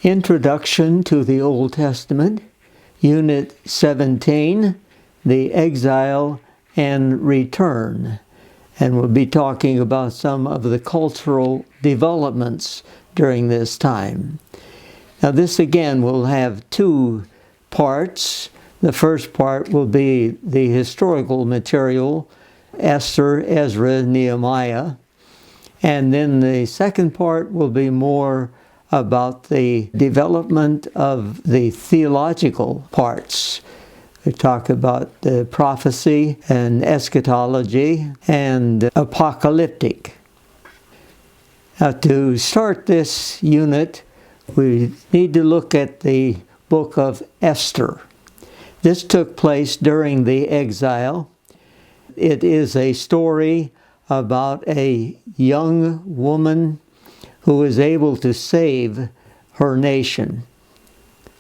Introduction to the Old Testament, Unit 17, the Exile and Return. And we'll be talking about some of the cultural developments during this time. Now this again will have two parts. The first part will be the historical material, Esther, Ezra, Nehemiah. And then the second part will be more about the development of the theological parts. We talk about the prophecy and eschatology and apocalyptic. Now to start this unit, we need to look at the book of Esther. This took place during the exile. It is a story about a young woman who is able to save her nation.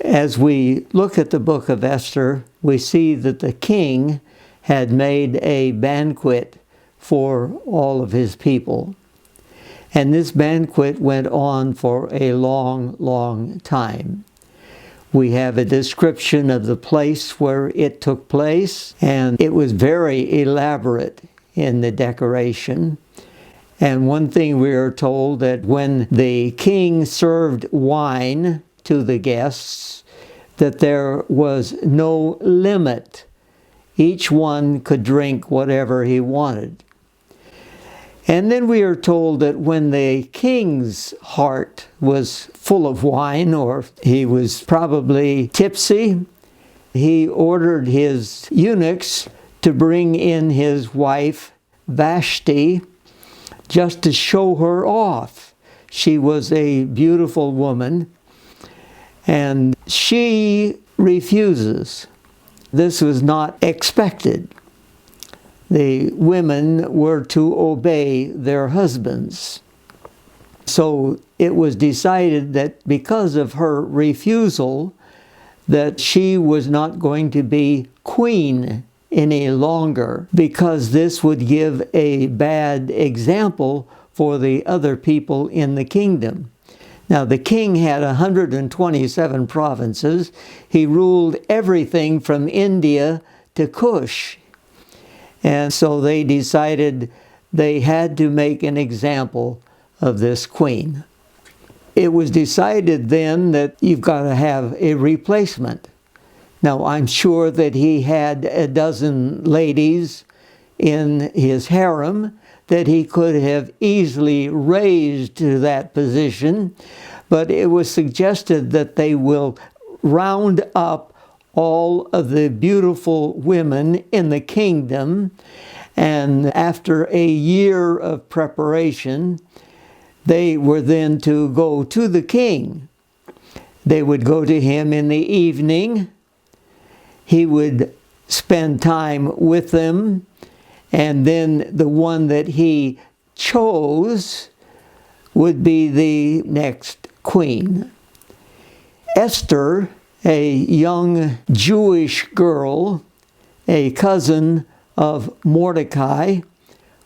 As we look at the book of Esther, we see that the king had made a banquet for all of his people. And this banquet went on for a long, long time. We have a description of the place where it took place, and it was very elaborate in the decoration. And one thing we are told that when the king served wine to the guests, that there was no limit. Each one could drink whatever he wanted. And then we are told that when the king's heart was full of wine, or he was probably tipsy, he ordered his eunuchs to bring in his wife Vashti just to show her off. She was a beautiful woman, and she refuses. This was not expected. The women were to obey their husbands. So it was decided that because of her refusal, that she was not going to be queen any longer, because this would give a bad example for the other people in the kingdom. Now the king had 127 provinces. He ruled everything from India to Kush. And so they decided they had to make an example of this queen. It was decided then that you've got to have a replacement. Now, I'm sure that he had a dozen ladies in his harem that he could have easily raised to that position, but it was suggested that they will round up all of the beautiful women in the kingdom, and after a year of preparation, they were then to go to the king. They would go to him in the evening. He would spend time with them, and then the one that he chose would be the next queen. Esther, a young Jewish girl, a cousin of Mordecai,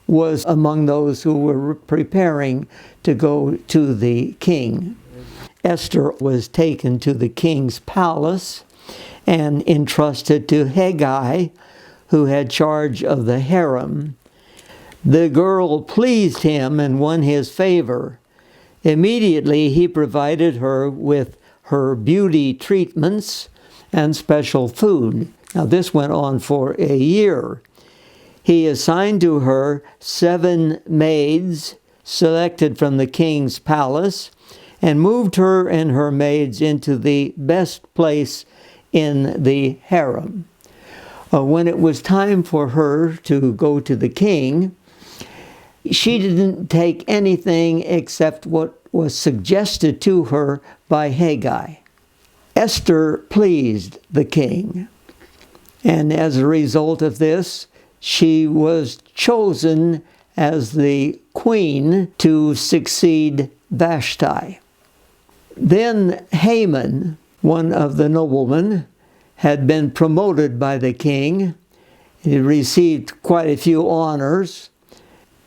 was among those who were preparing to go to the king. Esther was taken to the king's palace and entrusted to Haggai, who had charge of the harem. The girl pleased him and won his favor. Immediately he provided her with her beauty treatments and special food. Now this went on for a year. He assigned to her 7 maids selected from the king's palace and moved her and her maids into the best place in the harem. When it was time for her to go to the king, she didn't take anything except what was suggested to her by Haggai. Esther pleased the king, and as a result of this, she was chosen as the queen to succeed Vashti. Then Haman, one of the noblemen, had been promoted by the king. He received quite a few honors.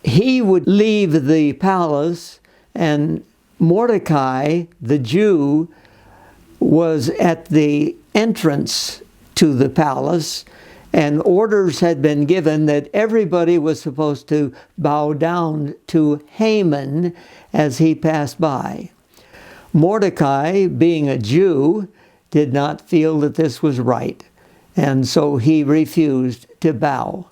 He would leave the palace, and Mordecai, the Jew, was at the entrance to the palace, and orders had been given that everybody was supposed to bow down to Haman as he passed by. Mordecai, being a Jew, did not feel that this was right, and so he refused to bow.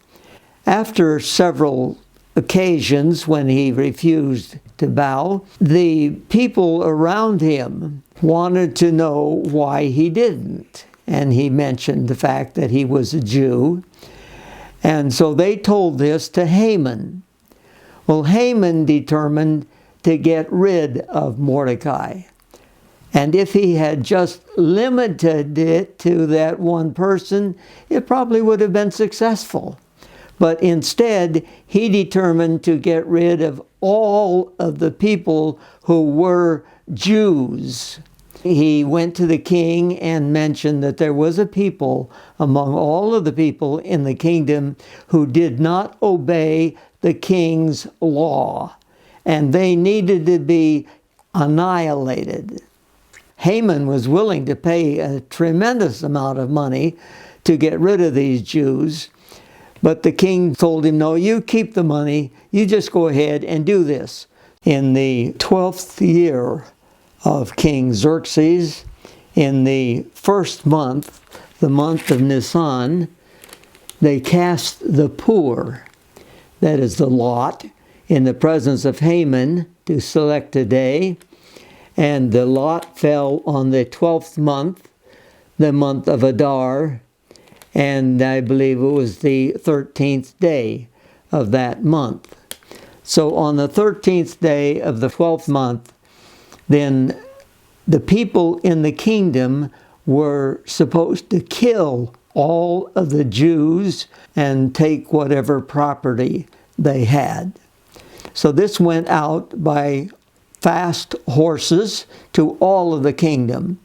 After several occasions when he refused to bow, the people around him wanted to know why he didn't. And he mentioned the fact that he was a Jew. And so they told this to Haman. Well, Haman determined to get rid of Mordecai. And if he had just limited it to that one person, it probably would have been successful. But instead, he determined to get rid of all of the people who were Jews. He went to the king and mentioned that there was a people among all of the people in the kingdom who did not obey the king's law, and they needed to be annihilated. Haman was willing to pay a tremendous amount of money to get rid of these Jews, but the king told him, no, you keep the money, you just go ahead and do this. In the 12th year of King Xerxes, in the first month, the month of Nisan, they cast the poor, that is the lot, in the presence of Haman to select a day, and the lot fell on the 12th month, the month of Adar, and I believe it was the 13th day of that month. So on the 13th day of the 12th month, then the people in the kingdom were supposed to kill all of the Jews and take whatever property they had. So this went out by fast horses to all of the kingdom.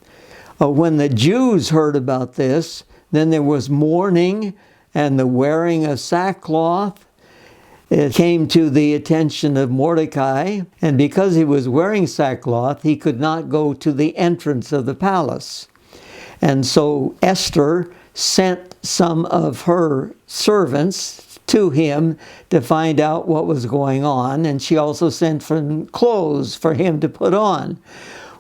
When the Jews heard about this, then there was mourning and the wearing of sackcloth. It came to the attention of Mordecai, and because he was wearing sackcloth, he could not go to the entrance of the palace. And so Esther sent some of her servants to him to find out what was going on, and she also sent some clothes for him to put on.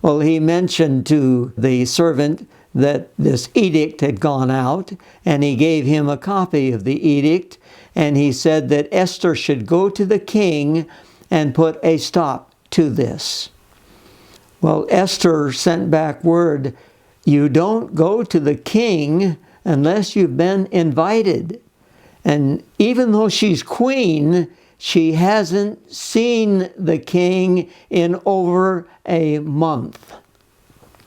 Well, he mentioned to the servant that this edict had gone out, and he gave him a copy of the edict, and he said that Esther should go to the king and put a stop to this. Well, Esther sent back word, you don't go to the king unless you've been invited. And even though she's queen, she hasn't seen the king in over a month.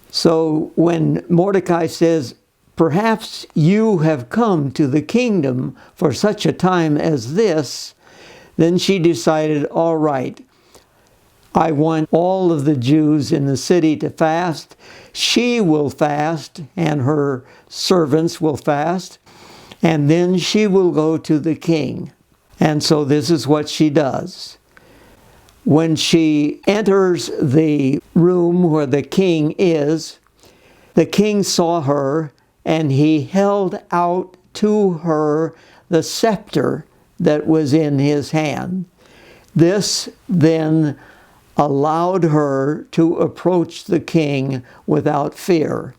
So when Mordecai says, perhaps you have come to the kingdom for such a time as this, then she decided, all right, I want all of the Jews in the city to fast. She will fast, and her servants will fast, and then she will go to the king. And so this is what she does. When she enters the room where the king is, the king saw her, and he held out to her the scepter that was in his hand. This then allowed her to approach the king without fear.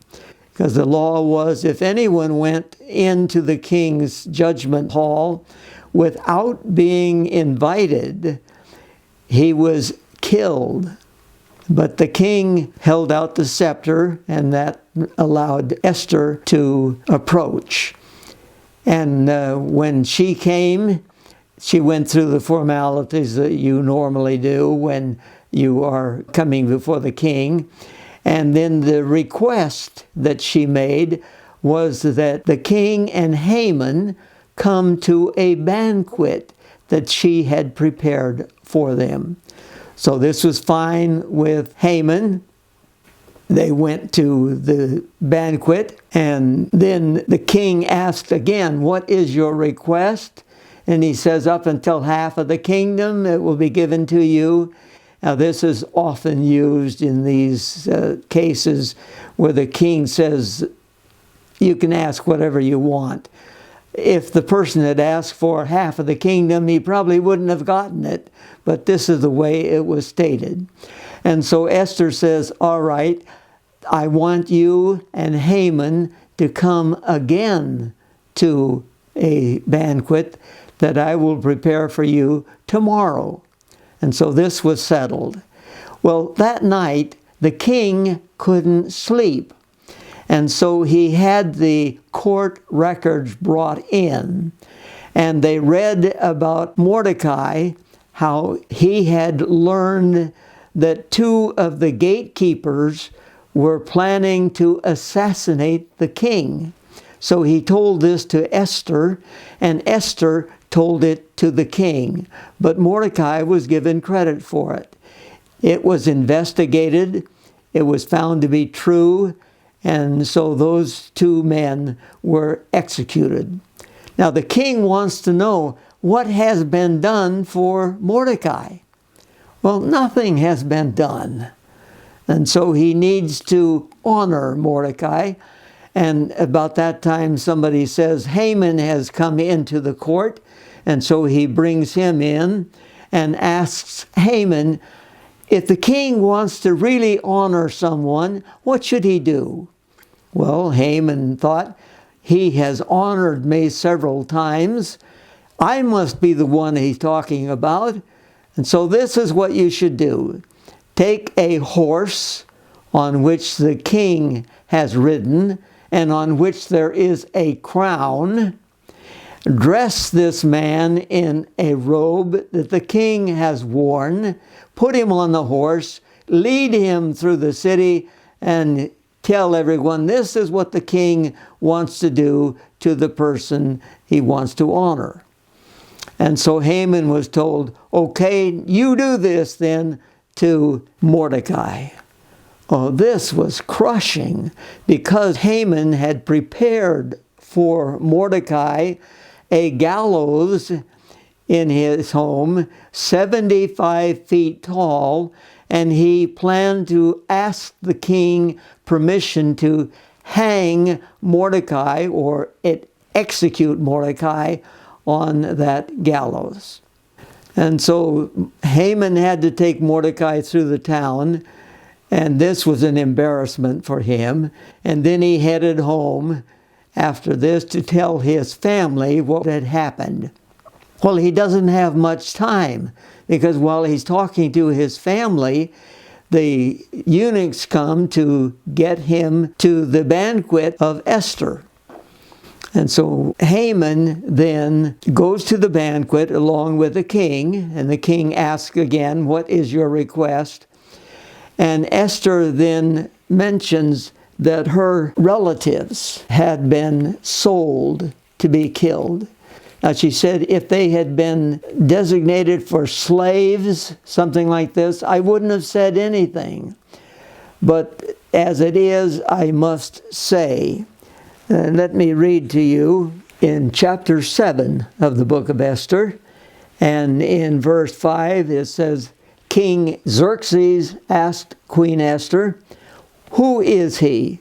Because the law was, if anyone went into the king's judgment hall without being invited, he was killed. But the king held out the scepter, and that allowed Esther to approach. And when she came, she went through the formalities that you normally do when you are coming before the king. And then the request that she made was that the king and Haman come to a banquet that she had prepared for them. So this was fine with Haman. They went to the banquet, and then the king asked again, what is your request? And he says, up until half of the kingdom, it will be given to you. Now, this is often used in these cases where the king says, you can ask whatever you want. If the person had asked for half of the kingdom, he probably wouldn't have gotten it. But this is the way it was stated. And so Esther says, all right, I want you and Haman to come again to a banquet that I will prepare for you tomorrow. And so this was settled. Well, that night, the king couldn't sleep. And so he had the court records brought in. And they read about Mordecai, how he had learned that 2 of the gatekeepers were planning to assassinate the king. So he told this to Esther, and Esther told it to the king. But Mordecai was given credit for it. It was investigated. It was found to be true. And so those 2 men were executed. Now the king wants to know what has been done for Mordecai. Well, nothing has been done. And so he needs to honor Mordecai. And about that time, somebody says, Haman has come into the court. And so he brings him in and asks Haman, if the king wants to really honor someone, what should he do? Well, Haman thought, he has honored me several times. I must be the one he's talking about. And so this is what you should do. Take a horse on which the king has ridden and on which there is a crown. Dress this man in a robe that the king has worn. Put him on the horse. Lead him through the city and tell everyone this is what the king wants to do to the person he wants to honor. And so Haman was told, okay, you do this then to Mordecai. Oh, this was crushing because Haman had prepared for Mordecai a gallows in his home, 75 feet tall, and he planned to ask the king permission to hang Mordecai or execute Mordecai on that gallows. And so Haman had to take Mordecai through the town, and this was an embarrassment for him. And then he headed home after this to tell his family what had happened. Well, he doesn't have much time because while he's talking to his family, the eunuchs come to get him to the banquet of Esther. And so Haman then goes to the banquet along with the king, and the king asks again, what is your request? And Esther then mentions that her relatives had been sold to be killed. Now she said, if they had been designated for slaves, something like this, I wouldn't have said anything. But as it is, I must say. Let me read to you in chapter 7 of the book of Esther. And in verse 5 it says, King Xerxes asked Queen Esther, who is he?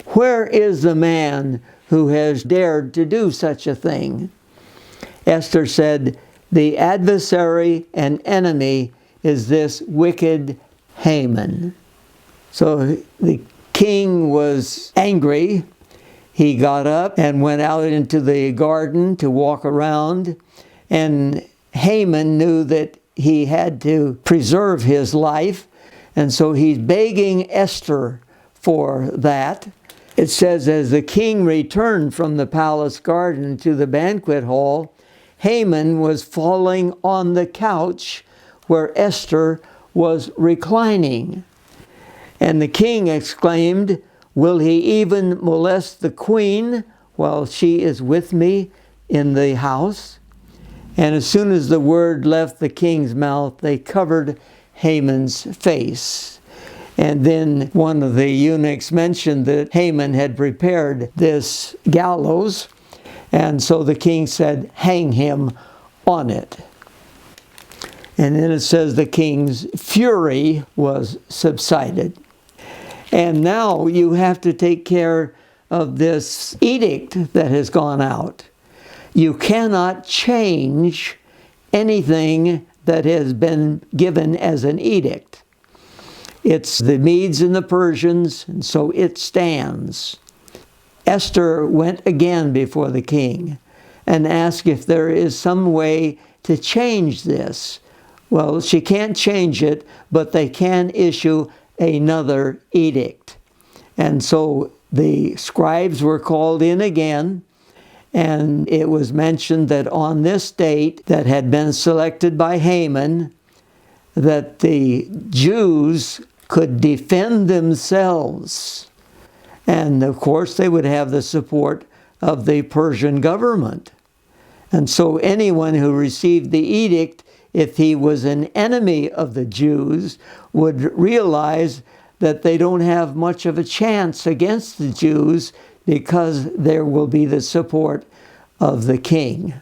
Where is the man who has dared to do such a thing? Esther said, the adversary and enemy is this wicked Haman. So the king was angry. He got up and went out into the garden to walk around. And Haman knew that he had to preserve his life. And so he's begging Esther for that. It says, as the king returned from the palace garden to the banquet hall, Haman was falling on the couch where Esther was reclining. And the king exclaimed, will he even molest the queen while she is with me in the house? And as soon as the word left the king's mouth, they covered Haman's face. And then one of the eunuchs mentioned that Haman had prepared this gallows. And so the king said, hang him on it. And then it says the king's fury was subsided. And now you have to take care of this edict that has gone out. You cannot change anything that has been given as an edict. It's the Medes and the Persians, and so it stands. Esther went again before the king and asked if there is some way to change this. Well, she can't change it, but they can issue another edict. And so the scribes were called in again, and it was mentioned that on this date that had been selected by Haman, that the Jews could defend themselves. And of course, they would have the support of the Persian government. And so anyone who received the edict, if he was an enemy of the Jews, would realize that they don't have much of a chance against the Jews because there will be the support of the king.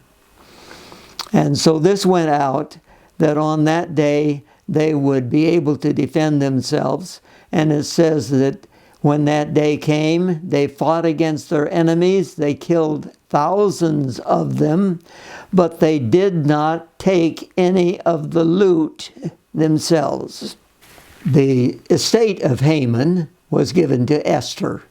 And so this went out that on that day they would be able to defend themselves. And it says that when that day came, they fought against their enemies. They killed thousands of them, but they did not take any of the loot themselves. The estate of Haman was given to Esther.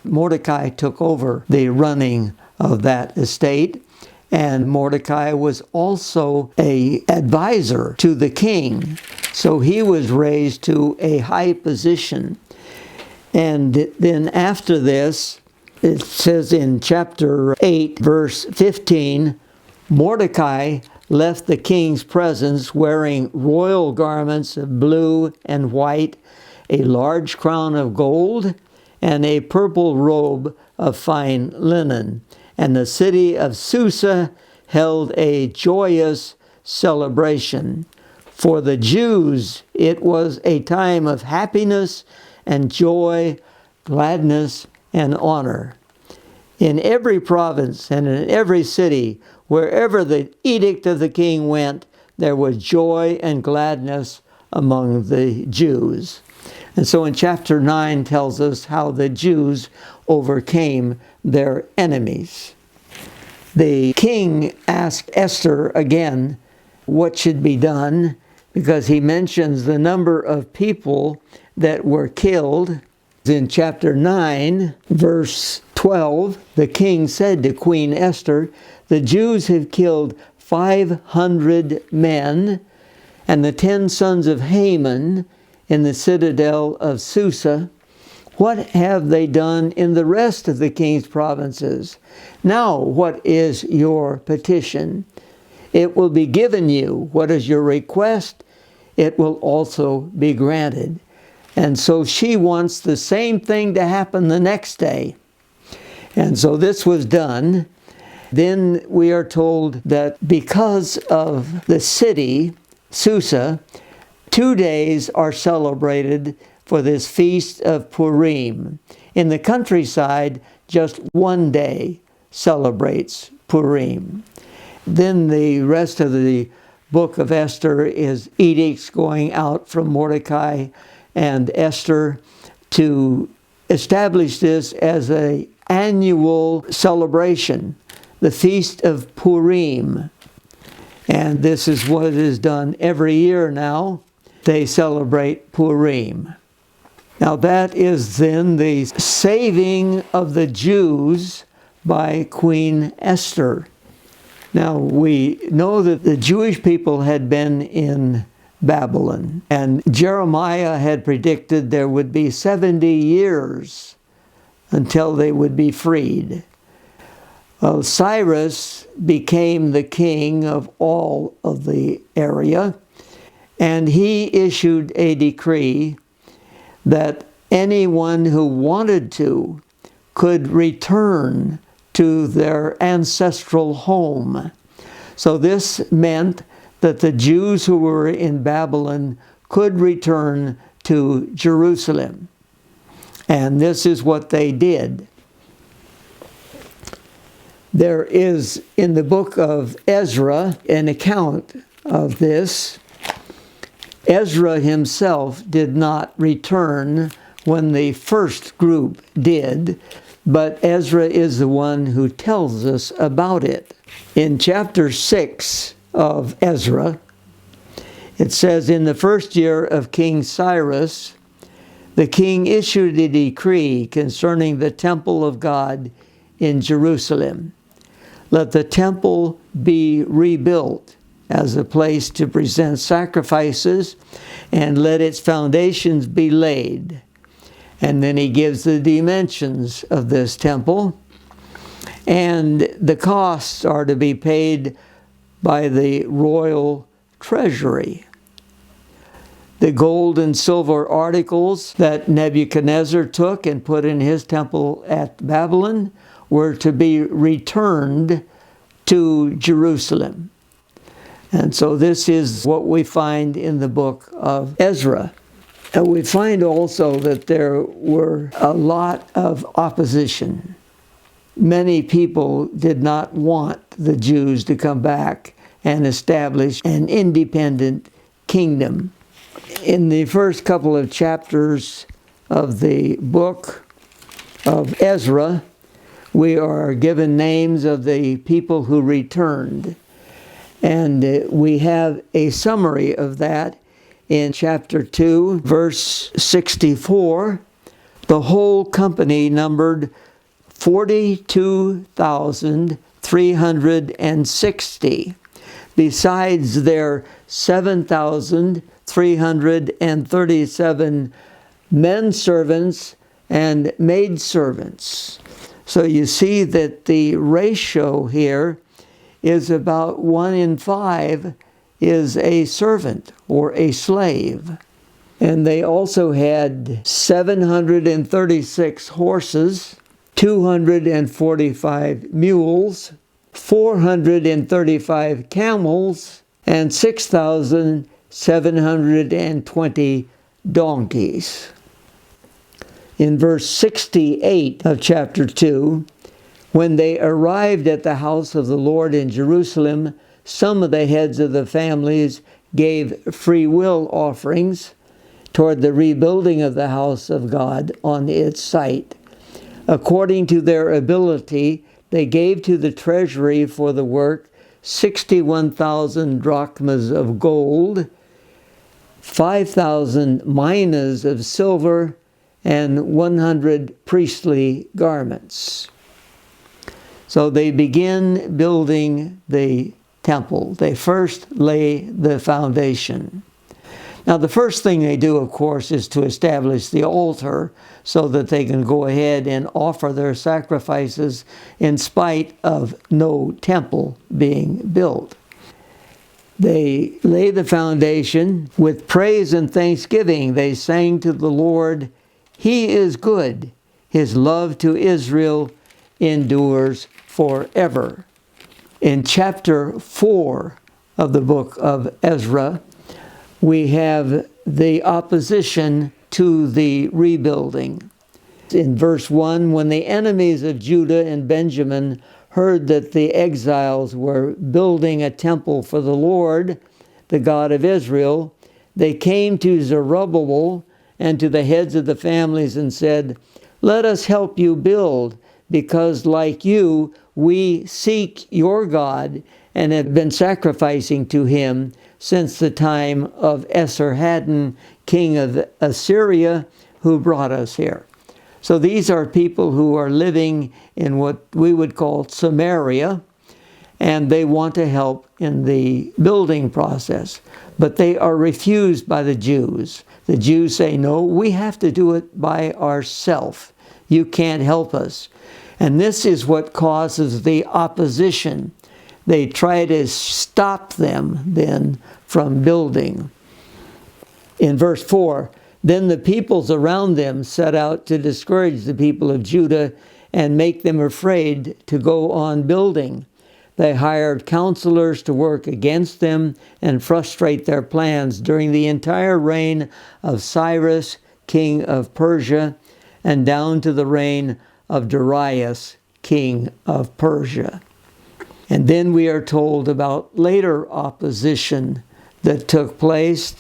Mordecai took over the running of that estate, and Mordecai was also an advisor to the king. So he was raised to a high position. And then after this, it says in chapter 8, verse 15, Mordecai left the king's presence wearing royal garments of blue and white, a large crown of gold, and a purple robe of fine linen. And the city of Susa held a joyous celebration. For the Jews, it was a time of happiness and joy, gladness, and honor. In every province and in every city, wherever the edict of the king went, there was joy and gladness among the Jews. And so in chapter 9 tells us how the Jews overcame their enemies. The king asked Esther again what should be done, because he mentions the number of people that were killed. In chapter 9, verse 12, the king said to Queen Esther, "The Jews have killed 500 men, and the 10 sons of Haman in the citadel of Susa. What have they done in the rest of the king's provinces? Now, what is your petition? It will be given you. What is your request? It will also be granted." And so she wants the same thing to happen the next day. And so this was done. Then we are told that because of the city, Susa, 2 days are celebrated for this feast of Purim. In the countryside, just 1 day celebrates Purim. Then the rest of the book of Esther is edicts going out from Mordecai and Esther to establish this as an annual celebration, the Feast of Purim. And this is what is done every year now. They celebrate Purim. Now that is then the saving of the Jews by Queen Esther. Now we know that the Jewish people had been in Babylon, and Jeremiah had predicted there would be 70 years until they would be freed. Well, Cyrus became the king of all of the area, and he issued a decree that anyone who wanted to could return to their ancestral home. So this meant that the Jews who were in Babylon could return to Jerusalem. And this is what they did. There is in the book of Ezra an account of this. Ezra himself did not return when the first group did, but Ezra is the one who tells us about it. In chapter 6 of Ezra, it says, "In the first year of King Cyrus, the king issued a decree concerning the temple of God in Jerusalem. Let the temple be rebuilt as a place to present sacrifices, and let its foundations be laid." And then he gives the dimensions of this temple. And the costs are to be paid by the royal treasury. The gold and silver articles that Nebuchadnezzar took and put in his temple at Babylon were to be returned to Jerusalem. And so this is what we find in the book of Ezra. And we find also that there were a lot of opposition. Many people did not want the Jews to come back and establish an independent kingdom. In the first couple of chapters of the book of Ezra, we are given names of the people who returned. And we have a summary of that in chapter 2, verse 64. The whole company numbered 42,360, besides their 7,337 men servants and maid servants. So you see that the ratio here is about 1 in 5 is a servant or a slave. And they also had 736 horses, 245 mules, 435 camels, and 6,720 donkeys. In verse 68 of chapter 2, when they arrived at the house of the Lord in Jerusalem, some of the heads of the families gave free will offerings toward the rebuilding of the house of God on its site. According to their ability, they gave to the treasury for the work 61,000 drachmas of gold, 5,000 minas of silver, and 100 priestly garments. So they begin building the temple. They first lay the foundation. Now, the first thing they do, of course, is to establish the altar so that they can go ahead and offer their sacrifices in spite of no temple being built. They lay the foundation with praise and thanksgiving. They sang to the Lord, "He is good. His love to Israel endures forever." In chapter 4 of the book of Ezra, we have the opposition to the rebuilding. In verse 1, when the enemies of Judah and Benjamin heard that the exiles were building a temple for the Lord, the God of Israel, they came to Zerubbabel and to the heads of the families and said, "Let us help you build, because like you, we seek your God and have been sacrificing to him since the time of Esarhaddon, king of Assyria, who brought us here." So these are people who are living in what we would call Samaria, and they want to help in the building process. But they are refused by the Jews. The Jews say, "No, we have to do it by ourselves. You can't help us." And this is what causes the opposition. They try to stop them then from building. In verse 4, then the peoples around them set out to discourage the people of Judah and make them afraid to go on building. They hired counselors to work against them and frustrate their plans during the entire reign of Cyrus, king of Persia, and down to the reign of Darius, king of Persia. And then we are told about later opposition that took place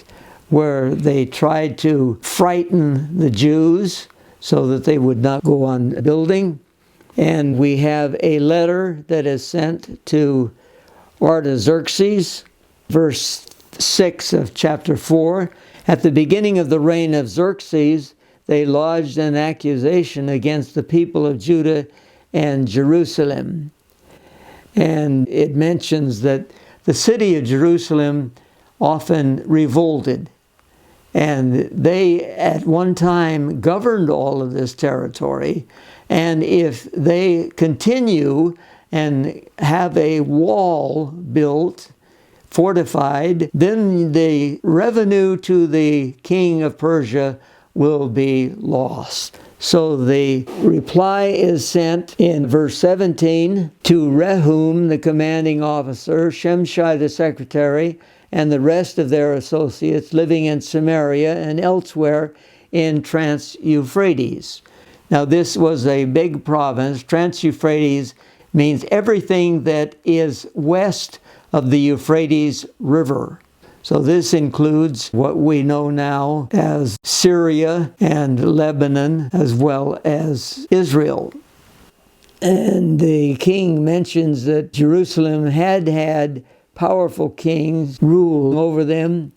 where they tried to frighten the Jews so that they would not go on building. And we have a letter that is sent to Artaxerxes, verse 6 of chapter 4. At the beginning of the reign of Xerxes, they lodged an accusation against the people of Judah and Jerusalem. And it mentions that the city of Jerusalem often revolted. And they at one time governed all of this territory. And if they continue and have a wall built, fortified, then the revenue to the king of Persia will be lost. So the reply is sent in verse 17 to Rehum, the commanding officer, Shimshai the secretary, and the rest of their associates living in Samaria and elsewhere in Trans-Euphrates. Now this was a big province. Trans-Euphrates means everything that is west of the Euphrates River. So this includes what we know now as Syria and Lebanon, as well as Israel. And the king mentions that Jerusalem had powerful kings rule over them,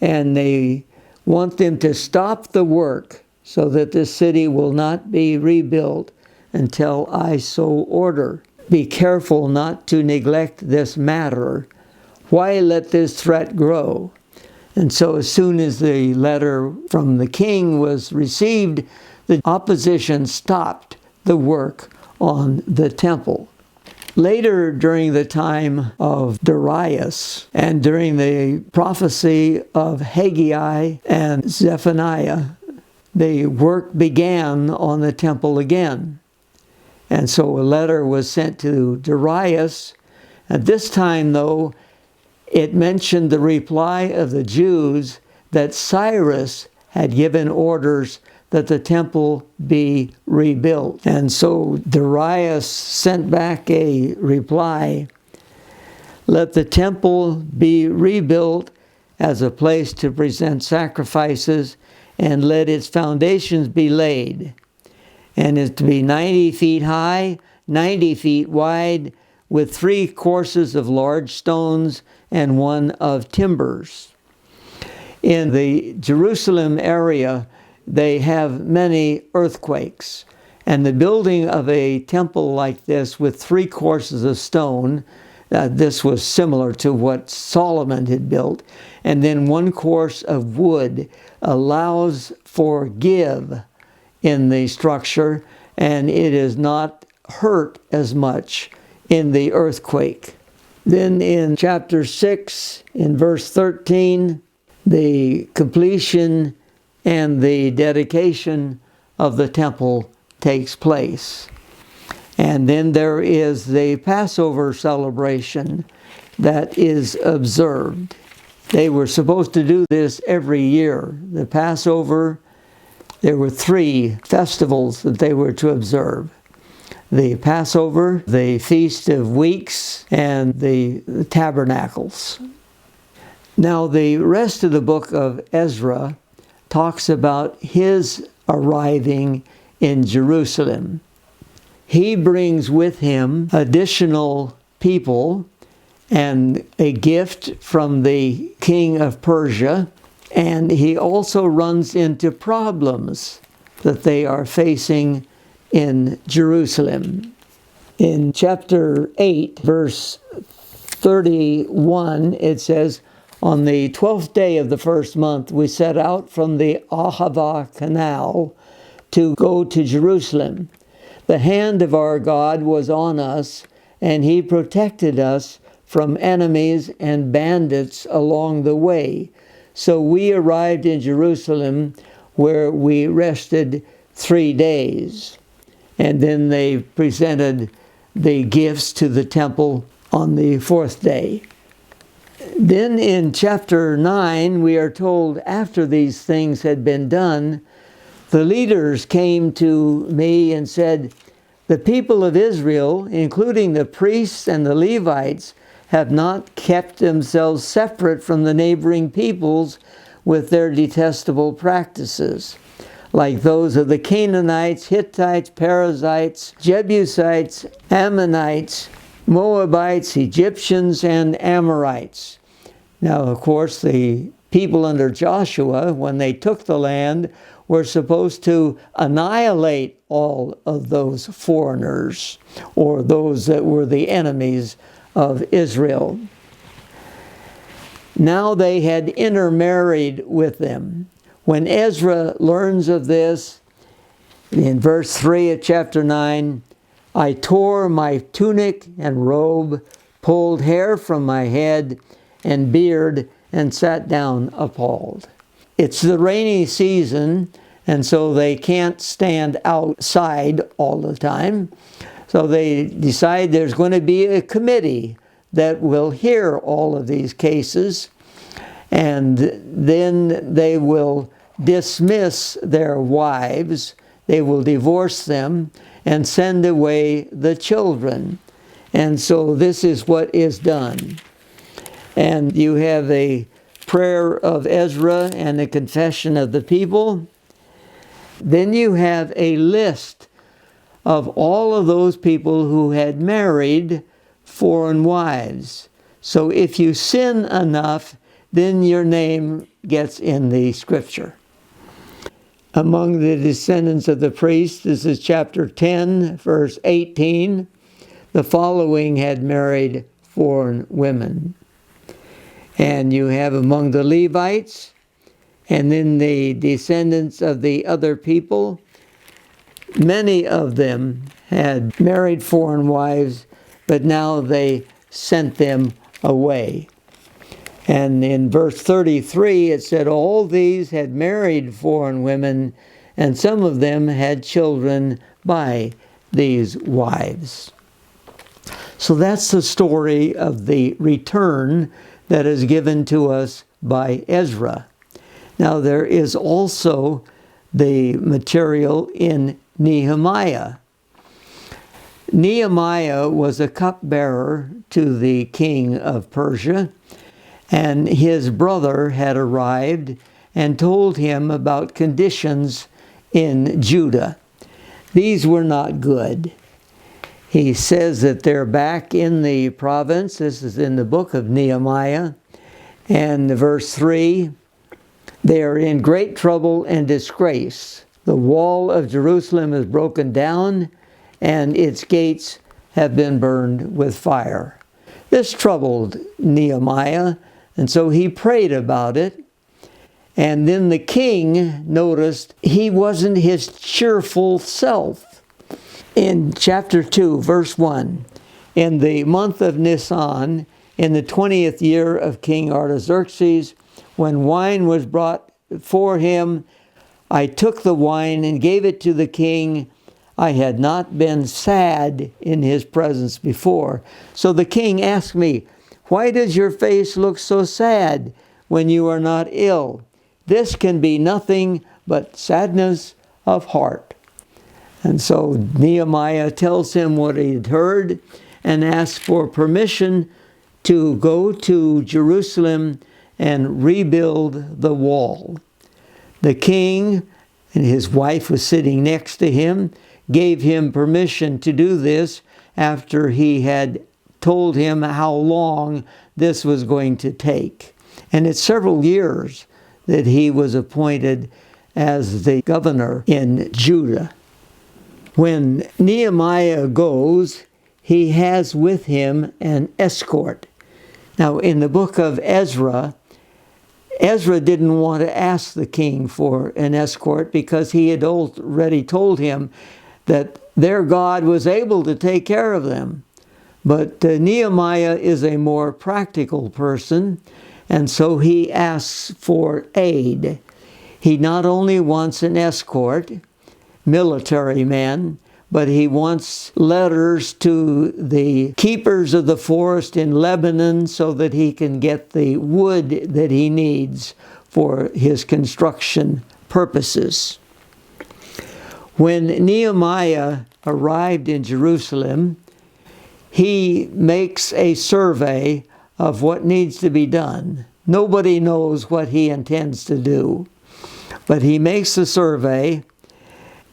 and they want them to stop the work so that this city will not be rebuilt until I so order. Be careful not to neglect this matter. Why let this threat grow? And so as soon as the letter from the king was received, the opposition stopped the work on the temple. Later, during the time of Darius and during the prophecy of Haggai and Zephaniah, the work began on the temple again. And so a letter was sent to Darius. At this time, though, it mentioned the reply of the Jews that Cyrus had given orders that the temple be rebuilt. And so Darius sent back a reply, "Let the temple be rebuilt as a place to present sacrifices, and let its foundations be laid. And it to be 90 feet high, 90 feet wide, with 3 courses of large stones and 1 of timbers." In the Jerusalem area, they have many earthquakes. And the building of a temple like this with 3 courses of stone, this was similar to what Solomon had built, and then 1 course of wood allows for give in the structure, and it is not hurt as much in the earthquake. Then in chapter 6, in verse 13, the completion and the dedication of the temple takes place. And then there is the Passover celebration that is observed. They were supposed to do this every year. The Passover, there were 3 festivals that they were to observe. The Passover, the Feast of Weeks, and the Tabernacles. Now the rest of the book of Ezra talks about his arriving in Jerusalem. He brings with him additional people and a gift from the king of Persia, and he also runs into problems that they are facing in Jerusalem. In chapter 8, verse 31, it says, "On the 12th day of the first month, we set out from the Ahava Canal to go to Jerusalem. The hand of our God was on us, and he protected us from enemies and bandits along the way. So we arrived in Jerusalem, where we rested 3 days." And then they presented the gifts to the temple on the 4th day. Then in chapter 9, we are told after these things had been done, the leaders came to me and said, "The people of Israel, including the priests and the Levites, have not kept themselves separate from the neighboring peoples with their detestable practices, like those of the Canaanites, Hittites, Perizzites, Jebusites, Ammonites, Moabites, Egyptians, and Amorites. Now, of course, the people under Joshua, when they took the land, were supposed to annihilate all of those foreigners, or those that were the enemies of Israel. Now they had intermarried with them. When Ezra learns of this, in verse 3 of chapter 9, I tore my tunic and robe, pulled hair from my head and beard, and sat down appalled. It's the rainy season, and so they can't stand outside all the time. So they decide there's going to be a committee that will hear all of these cases, and then they will dismiss their wives, they will divorce them, and send away the children. And so this is what is done. And you have a prayer of Ezra and a confession of the people. Then you have a list of all of those people who had married foreign wives. So if you sin enough, then your name gets in the scripture. Among the descendants of the priests, this is chapter 10, verse 18, the following had married foreign women. And you have among the Levites, and then the descendants of the other people, many of them had married foreign wives, but now they sent them away. And in verse 33, it said, all these had married foreign women, and some of them had children by these wives. So that's the story of the return that is given to us by Ezra. Now there is also the material in Nehemiah. Nehemiah was a cupbearer to the king of Persia, and his brother had arrived and told him about conditions in Judah. These were not good. He says that they're back in the province. This is in the book of Nehemiah. And verse 3, they are in great trouble and disgrace. The wall of Jerusalem is broken down, and its gates have been burned with fire. This troubled Nehemiah, and so he prayed about it. And then the king noticed he wasn't his cheerful self. In chapter 2, verse 1, in the month of Nisan, in the 20th year of King Artaxerxes, when wine was brought for him, I took the wine and gave it to the king. I had not been sad in his presence before. So the king asked me, why does your face look so sad when you are not ill? This can be nothing but sadness of heart. And so Nehemiah tells him what he had heard and asks for permission to go to Jerusalem and rebuild the wall. The king, and his wife was sitting next to him, gave him permission to do this after he had told him how long this was going to take. And it's several years that he was appointed as the governor in Judah. When Nehemiah goes, he has with him an escort. Now, in the book of Ezra, Ezra didn't want to ask the king for an escort because he had already told him that their God was able to take care of them. But Nehemiah is a more practical person, and so he asks for aid. He not only wants an escort, military man, but he wants letters to the keepers of the forest in Lebanon so that he can get the wood that he needs for his construction purposes. When Nehemiah arrived in Jerusalem, he makes a survey of what needs to be done. Nobody knows what he intends to do. But he makes a survey.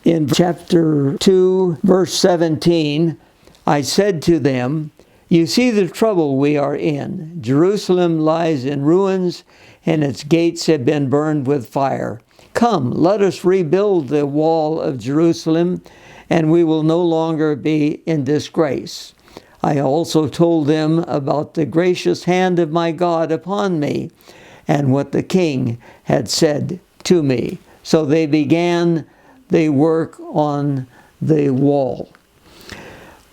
In chapter 2, verse 17, I said to them, "You see the trouble we are in. Jerusalem lies in ruins, and its gates have been burned with fire. Come, let us rebuild the wall of Jerusalem, and we will no longer be in disgrace." I also told them about the gracious hand of my God upon me, and what the king had said to me. So they began the work on the wall.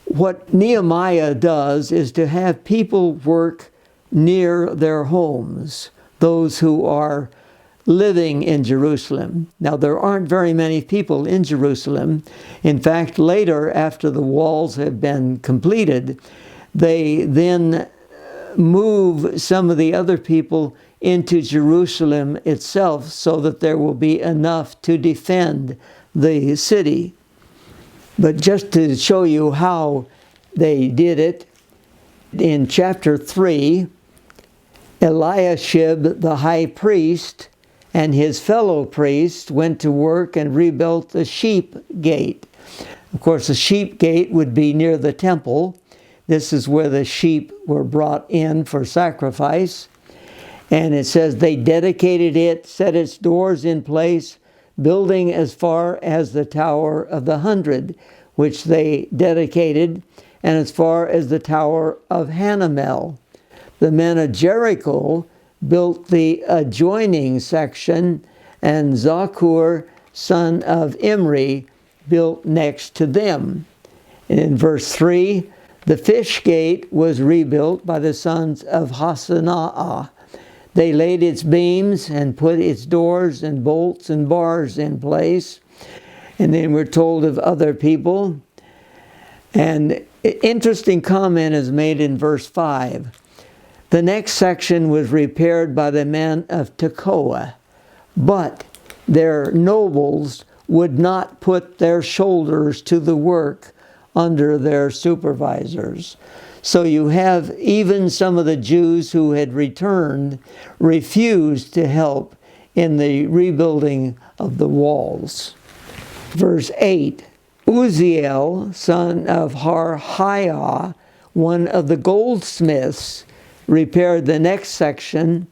What Nehemiah does is to have people work near their homes, those who are living in Jerusalem. Now, there aren't very many people in Jerusalem. In fact, later, after the walls have been completed, they then move some of the other people into Jerusalem itself so that there will be enough to defend the city. But just to show you how they did it, in chapter 3, Eliashib the high priest and his fellow priests went to work and rebuilt the sheep gate. Of course, the sheep gate would be near the temple. This is where the sheep were brought in for sacrifice. And it says they dedicated it, set its doors in place, building as far as the Tower of the 100, which they dedicated, and as far as the Tower of Hanamel. The men of Jericho built the adjoining section, and Zakur, son of Imri, built next to them. And in verse 3, the fish gate was rebuilt by the sons of Hasanaah. They laid its beams and put its doors and bolts and bars in place. And then we're told of other people. And interesting comment is made in verse 5. The next section was repaired by the men of Tekoa, but their nobles would not put their shoulders to the work under their supervisors. So you have even some of the Jews who had returned refused to help in the rebuilding of the walls. Verse 8, Uzziel, son of Harhaiah, one of the goldsmiths, repaired the next section,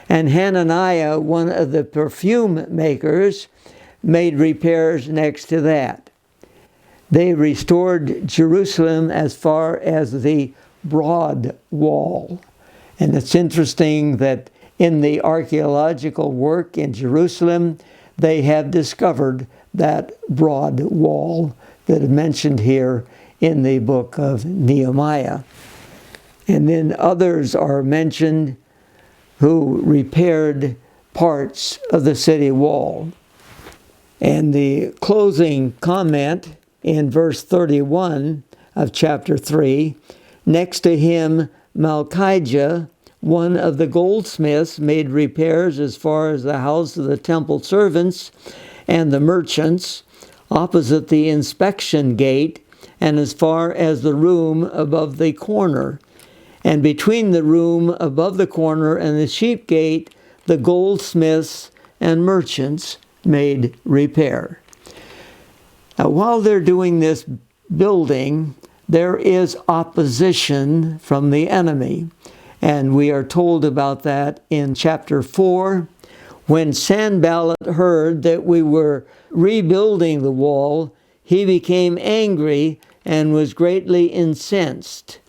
and Hananiah, one of the perfume makers, made repairs next to that. They restored Jerusalem as far as the broad wall. And it's interesting that in the archaeological work in Jerusalem, they have discovered that broad wall that is mentioned here in the book of Nehemiah. And then others are mentioned who repaired parts of the city wall. And the closing comment in verse 31 of chapter 3, next to him, Malchijah, one of the goldsmiths, made repairs as far as the house of the temple servants and the merchants, opposite the inspection gate, and as far as the room above the corner. And between the room above the corner and the sheep gate, the goldsmiths and merchants made repair. Now, while they're doing this building, there is opposition from the enemy. And we are told about that in chapter 4. When Sanballat heard that we were rebuilding the wall, he became angry and was greatly incensed.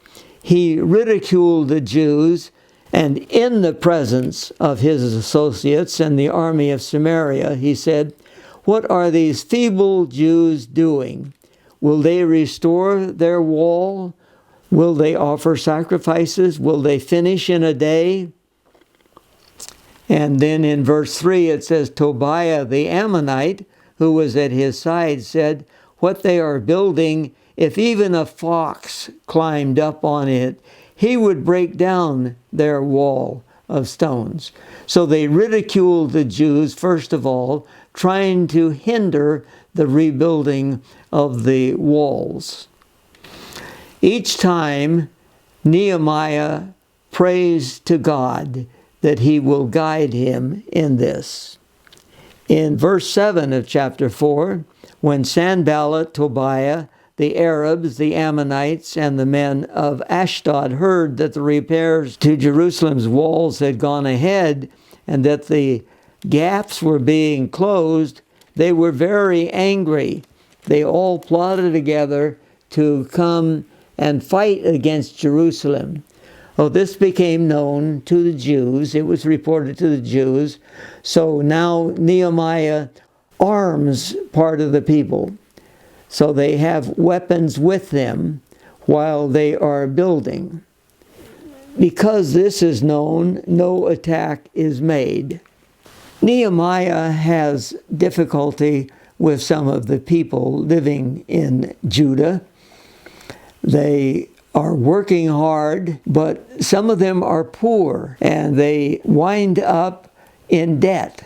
He ridiculed the Jews, and in the presence of his associates and the army of Samaria, he said, "What are these feeble Jews doing? Will they restore their wall? Will they offer sacrifices? Will they finish in a day?" And then in verse 3 it says, Tobiah the Ammonite, who was at his side, said, "What they are building, if even a fox climbed up on it, he would break down their wall of stones." So they ridiculed the Jews, first of all, trying to hinder the rebuilding of the walls. Each time Nehemiah prays to God that he will guide him in this. In verse 7 of chapter 4, when Sanballat, Tobiah, the Arabs, the Ammonites, and the men of Ashdod heard that the repairs to Jerusalem's walls had gone ahead and that the gaps were being closed, they were very angry. They all plotted together to come and fight against Jerusalem. Oh, this became known to the Jews. It was reported to the Jews. So now Nehemiah arms part of the people. So they have weapons with them while they are building. Because this is known, no attack is made. Nehemiah has difficulty with some of the people living in Judah. They are working hard, but some of them are poor, and they wind up in debt.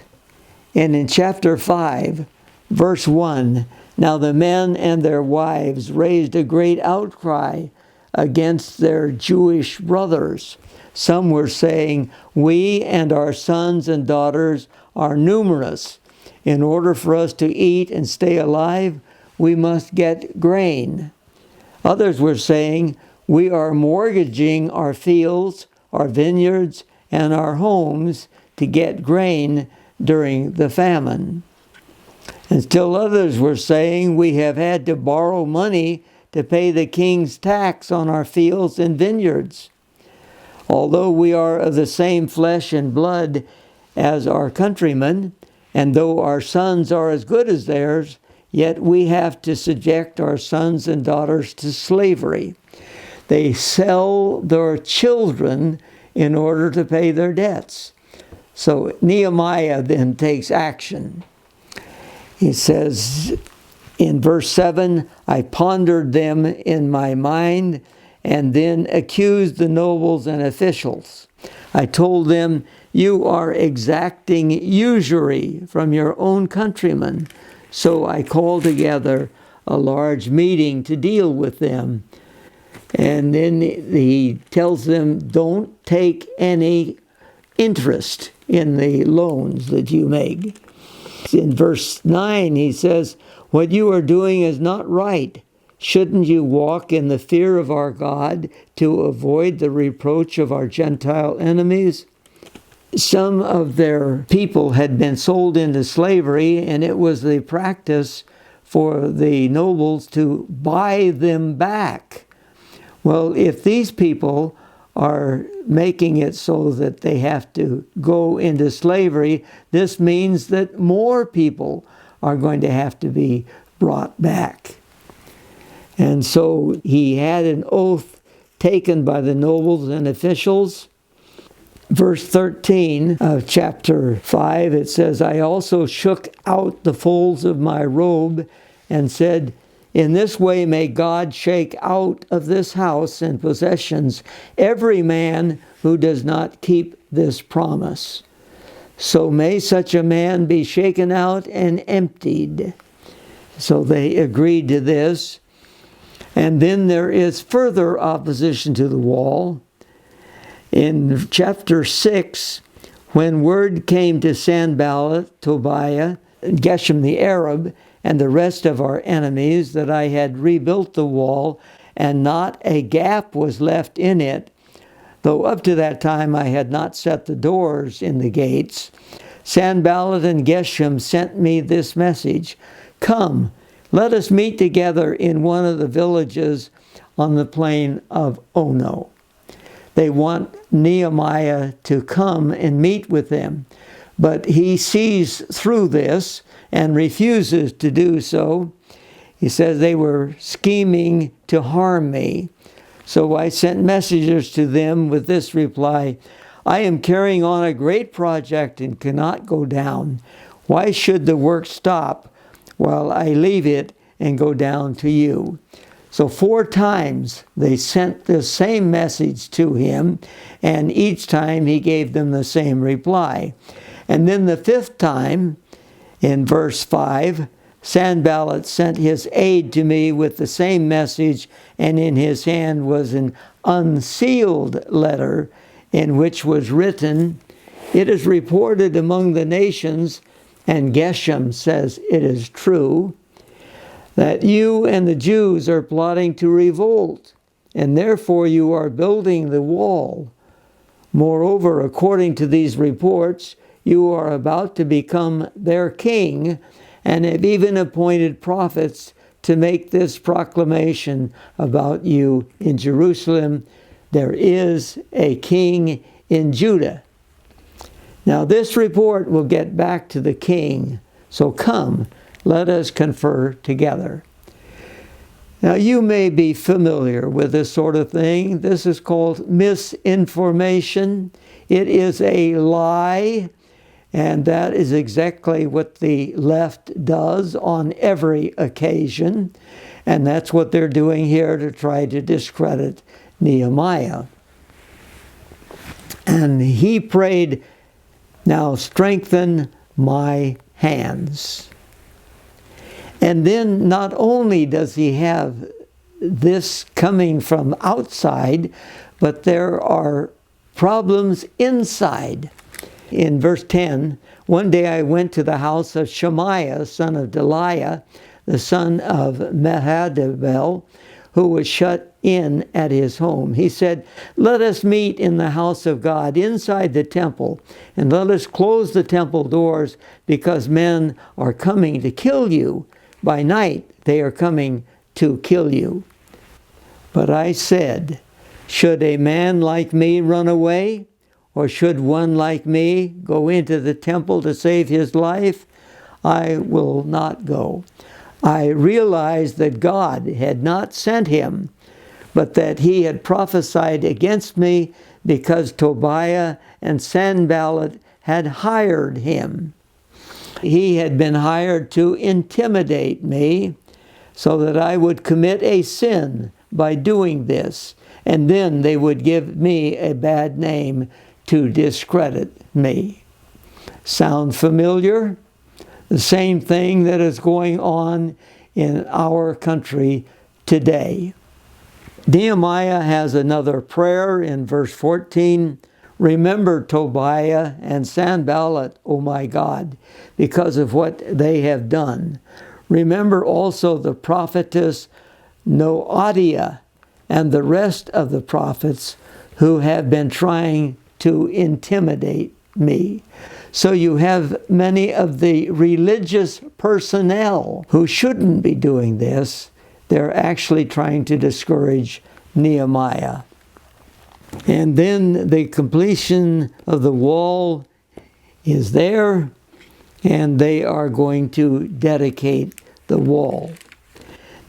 And in chapter 5, verse 1, now the men and their wives raised a great outcry against their Jewish brothers. Some were saying, we and our sons and daughters are numerous. In order for us to eat and stay alive, we must get grain. Others were saying, we are mortgaging our fields, our vineyards, and our homes to get grain during the famine. And still others were saying, we have had to borrow money to pay the king's tax on our fields and vineyards. Although we are of the same flesh and blood as our countrymen, and though our sons are as good as theirs, yet we have to subject our sons and daughters to slavery. They sell their children in order to pay their debts. So Nehemiah then takes action. He says in verse 7, I pondered them in my mind and then accused the nobles and officials. I told them, you are exacting usury from your own countrymen. So I called together a large meeting to deal with them. And then he tells them, don't take any interest in the loans that you make. In verse 9, he says, what you are doing is not right. Shouldn't you walk in the fear of our God to avoid the reproach of our Gentile enemies? Some of their people had been sold into slavery, and it was the practice for the nobles to buy them back. Well, if these people are making it so that they have to go into slavery, this means that more people are going to have to be brought back. And so he had an oath taken by the nobles and officials. Verse 13 of chapter 5, it says, I also shook out the folds of my robe and said, in this way may God shake out of this house and possessions every man who does not keep this promise. So may such a man be shaken out and emptied. So they agreed to this. And then there is further opposition to the wall. In chapter 6, when word came to Sanballat, Tobiah, Geshem the Arab, and the rest of our enemies that I had rebuilt the wall, and not a gap was left in it, though up to that time I had not set the doors in the gates, Sanballat and Geshem sent me this message, come, let us meet together in one of the villages on the plain of Ono. They want Nehemiah to come and meet with them, but he sees through this and refuses to do so. He says they were scheming to harm me. So I sent messengers to them with this reply, I am carrying on a great project and cannot go down. Why should the work stop while I leave it and go down to you? So 4 times they sent the same message to him, and each time he gave them the same reply. And then the 5th time, in verse 5, Sanballat sent his aide to me with the same message, and in his hand was an unsealed letter in which was written, It is reported among the nations, and Geshem says it is true, that you and the Jews are plotting to revolt, and therefore you are building the wall. Moreover, according to these reports, you are about to become their king, and have even appointed prophets to make this proclamation about you in Jerusalem. There is a king in Judah. Now this report will get back to the king. So come, let us confer together. Now you may be familiar with this sort of thing. This is called misinformation. It is a lie. And that is exactly what the left does on every occasion. And that's what they're doing here to try to discredit Nehemiah. And he prayed, now strengthen my hands. And then not only does he have this coming from outside, but there are problems inside. In verse 10, one day I went to the house of Shemaiah, son of Delaiah, the son of Mehadabel, who was shut in at his home. He said, let us meet in the house of God inside the temple, and let us close the temple doors, because men are coming to kill you. By night they are coming to kill you. But I said, should a man like me run away? Or should one like me go into the temple to save his life? I will not go. I realized that God had not sent him, but that he had prophesied against me because Tobiah and Sanballat had hired him. He had been hired to intimidate me so that I would commit a sin by doing this, and then they would give me a bad name to discredit me. Sound familiar? The same thing that is going on in our country today. Nehemiah has another prayer in verse 14. Remember Tobiah and Sanballat, O my God, because of what they have done. Remember also the prophetess Noadiah and the rest of the prophets who have been trying to intimidate me. So you have many of the religious personnel who shouldn't be doing this. They're actually trying to discourage Nehemiah. And then the completion of the wall is there, and they are going to dedicate the wall.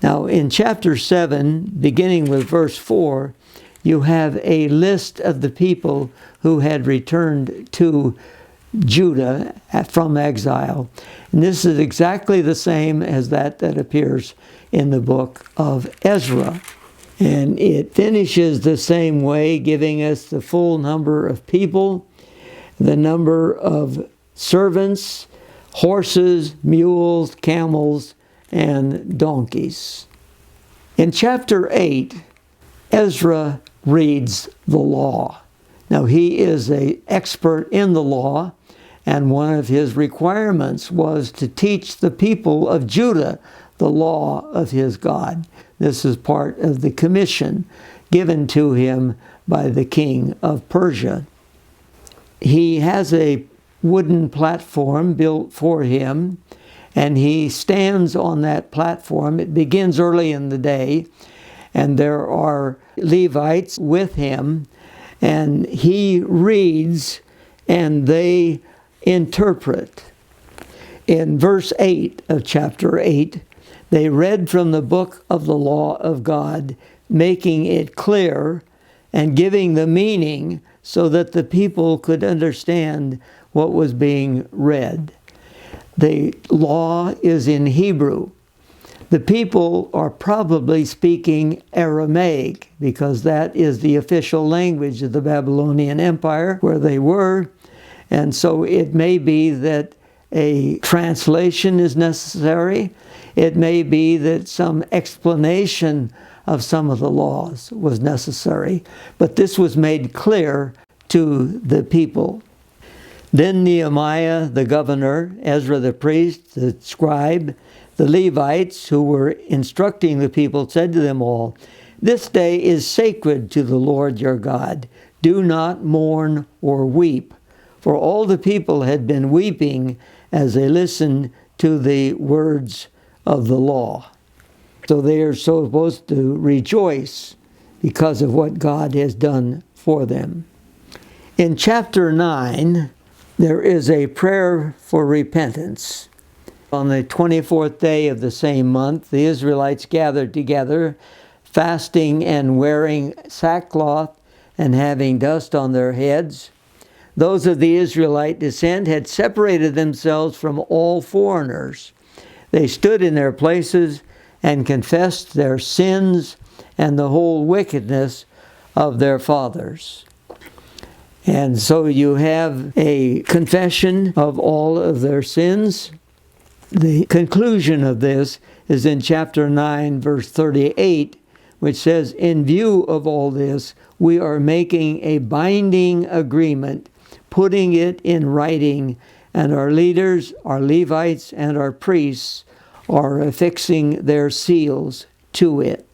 Now in chapter 7, beginning with verse 4, you have a list of the people who had returned to Judah from exile. And this is exactly the same as that appears in the book of Ezra. And it finishes the same way, giving us the full number of people, the number of servants, horses, mules, camels, and donkeys. In chapter 8, Ezra reads the law. Now he is an expert in the law, and one of his requirements was to teach the people of Judah the law of his God. This is part of the commission given to him by the king of Persia. He has a wooden platform built for him, and he stands on that platform. It begins early in the day, and there are Levites with him, and he reads and they interpret. In verse 8 of chapter 8, they read from the book of the law of God, making it clear and giving the meaning so that the people could understand what was being read. The law is in Hebrew. The people are probably speaking Aramaic because that is the official language of the Babylonian Empire where they were. And so it may be that a translation is necessary. It may be that some explanation of some of the laws was necessary. But this was made clear to the people. Then Nehemiah the governor, Ezra the priest, the scribe, the Levites who were instructing the people said to them all, "This day is sacred to the Lord your God. Do not mourn or weep." For all the people had been weeping as they listened to the words of the law. So they are supposed to rejoice because of what God has done for them. In chapter 9, there is a prayer for repentance. On the 24th day of the same month, the Israelites gathered together, fasting and wearing sackcloth and having dust on their heads. Those of the Israelite descent had separated themselves from all foreigners. They stood in their places and confessed their sins and the whole wickedness of their fathers. And so you have a confession of all of their sins. The conclusion of this is in chapter 9, verse 38, which says, "In view of all this, we are making a binding agreement, putting it in writing, and our leaders, our Levites, and our priests are affixing their seals to it."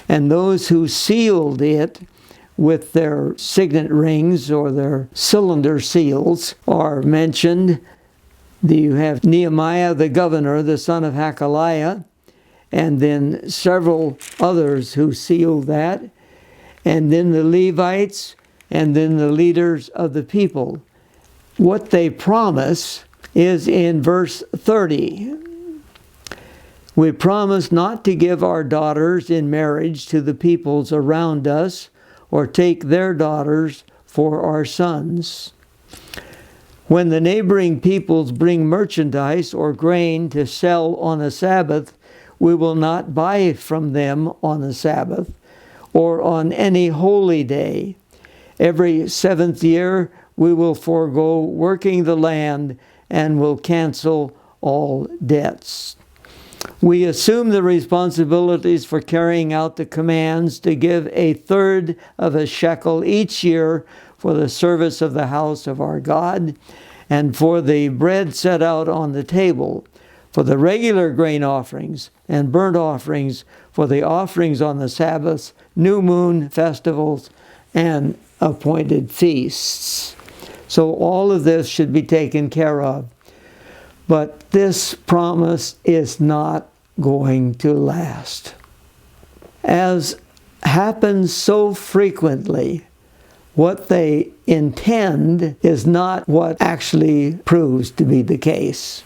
And those who sealed it with their signet rings or their cylinder seals are mentioned. You have Nehemiah the governor, the son of Hakaliah, and then several others who sealed that, and then the Levites, and then the leaders of the people. What they promise is in verse 30. "We promise not to give our daughters in marriage to the peoples around us, or take their daughters for our sons. When the neighboring peoples bring merchandise or grain to sell on a Sabbath, we will not buy from them on a Sabbath or on any holy day. Every 7th year we will forego working the land and will cancel all debts. We assume the responsibilities for carrying out the commands to give 1/3 of a shekel each year for the service of the house of our God, and for the bread set out on the table, for the regular grain offerings and burnt offerings, for the offerings on the Sabbaths, new moon festivals, and appointed feasts." So all of this should be taken care of. But this promise is not going to last. As happens so frequently, what they intend is not what actually proves to be the case.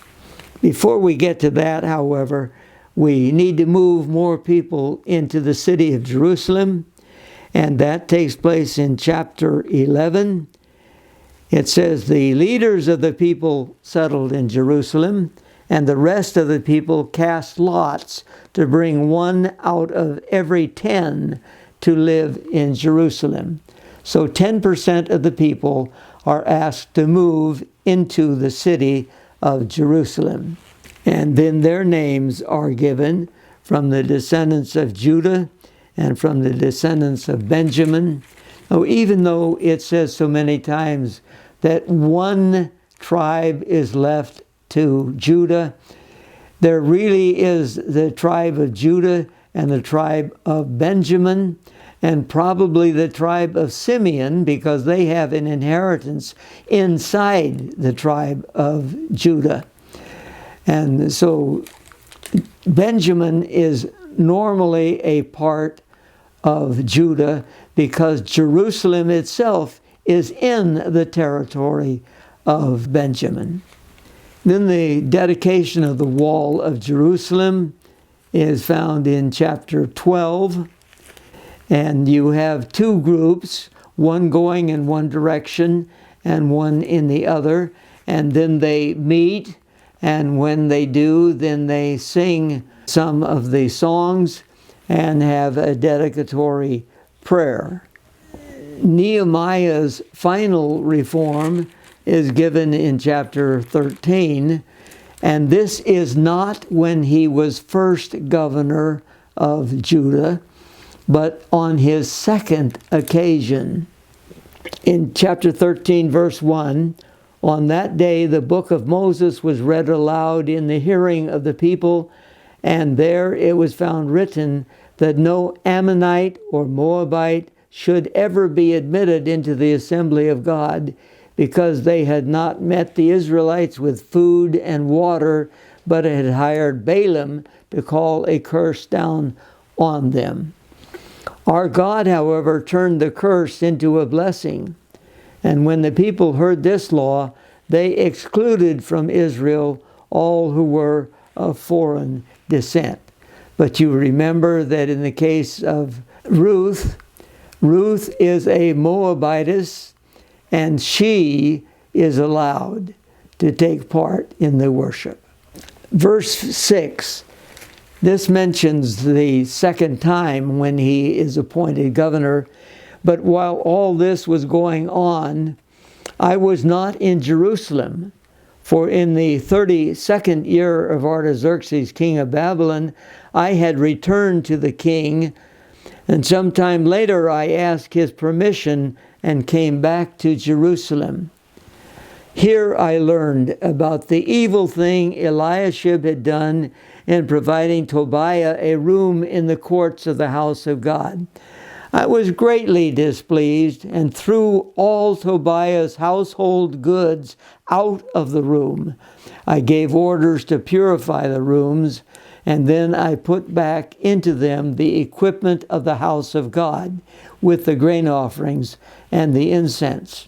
Before we get to that, however, we need to move more people into the city of Jerusalem, and that takes place in chapter 11. It says, "The leaders of the people settled in Jerusalem, and the rest of the people cast lots to bring one out of every 10 to live in Jerusalem." So 10% of the people are asked to move into the city of Jerusalem. And then their names are given from the descendants of Judah and from the descendants of Benjamin. Oh, even though it says so many times that one tribe is left to Judah, there really is the tribe of Judah and the tribe of Benjamin, and probably the tribe of Simeon, because they have an inheritance inside the tribe of Judah. And so Benjamin is normally a part of Judah because Jerusalem itself is in the territory of Benjamin. Then the dedication of the wall of Jerusalem is found in chapter 12. And you have two groups, one going in one direction and one in the other. And then they meet, and when they do, then they sing some of the songs and have a dedicatory prayer. Nehemiah's final reform is given in chapter 13, and this is not when he was first governor of Judah, but on his second occasion. In chapter 13, verse 1, On that day, the book of Moses was read aloud in the hearing of the people, and there it was found written that no Ammonite or Moabite should ever be admitted into the assembly of God, because they had not met the Israelites with food and water, but had hired Balaam to call a curse down on them. Our God, however, turned the curse into a blessing. And when the people heard this law, they excluded from Israel all who were of foreign descent. But you remember that in the case of Ruth, Ruth is a Moabitess, and she is allowed to take part in the worship. Verse 6, this mentions the second time when he is appointed governor. But while all this was going on, I was not in Jerusalem, for in the 32nd year of Artaxerxes, king of Babylon, I had returned to the king, and sometime later I asked his permission and came back to Jerusalem. Here I learned about the evil thing Eliashib had done in providing Tobiah a room in the courts of the house of God. I was greatly displeased and threw all Tobiah's household goods out of the room. I gave orders to purify the rooms, and then I put back into them the equipment of the house of God, with the grain offerings and the incense.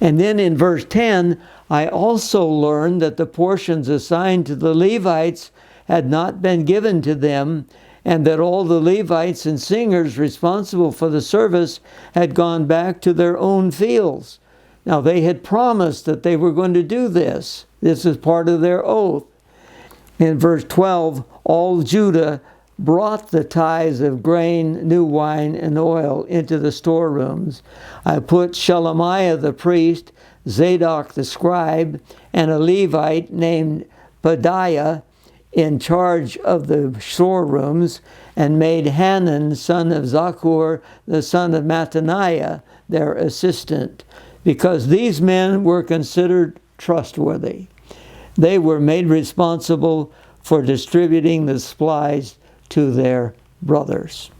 And then in verse 10, I also learned that the portions assigned to the Levites had not been given to them, and that all the Levites and singers responsible for the service had gone back to their own fields. Now, they had promised that they were going to do this. This is part of their oath. In verse 12, all Judah brought the tithes of grain, new wine, and oil into the storerooms. I put Shelemiah the priest, Zadok the scribe, and a Levite named Pedaiah in charge of the storerooms, and made Hanan, son of Zakur, the son of Mattaniah, their assistant, because these men were considered trustworthy. They were made responsible for distributing the supplies to their brothers.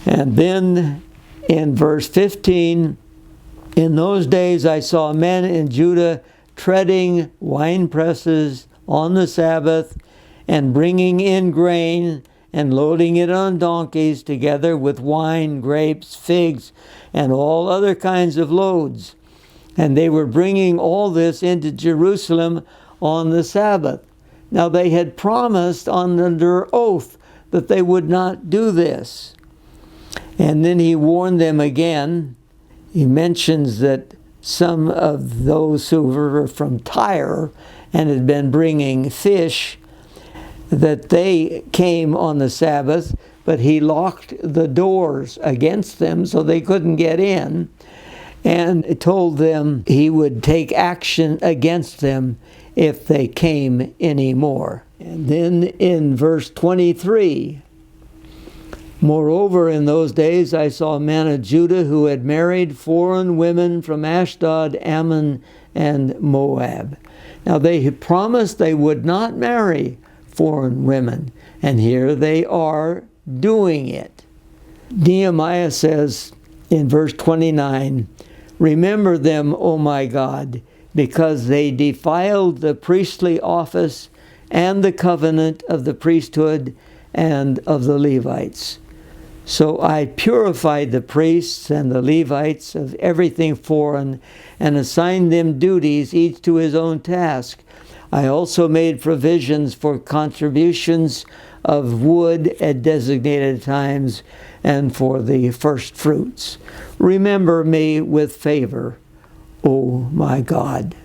And then in verse 15, in those days I saw men in Judah treading wine presses on the Sabbath, and bringing in grain and loading it on donkeys, together with wine, grapes, figs, and all other kinds of loads. And they were bringing all this into Jerusalem on the Sabbath. Now they had promised under oath that they would not do this. And then he warned them again. He mentions that some of those who were from Tyre and had been bringing fish, that they came on the Sabbath, but he locked the doors against them so they couldn't get in, and told them he would take action against them if they came anymore. And then in verse 23, moreover, in those days I saw men of Judah who had married foreign women from Ashdod, Ammon, and Moab. Now they had promised they would not marry foreign women, and here they are doing it. Nehemiah says in verse 29, remember them, O my God, because they defiled the priestly office and the covenant of the priesthood and of the Levites. So I purified the priests and the Levites of everything foreign, and assigned them duties, each to his own task. I also made provisions for contributions of wood at designated times, and for the first fruits. Remember me with favor, O my God.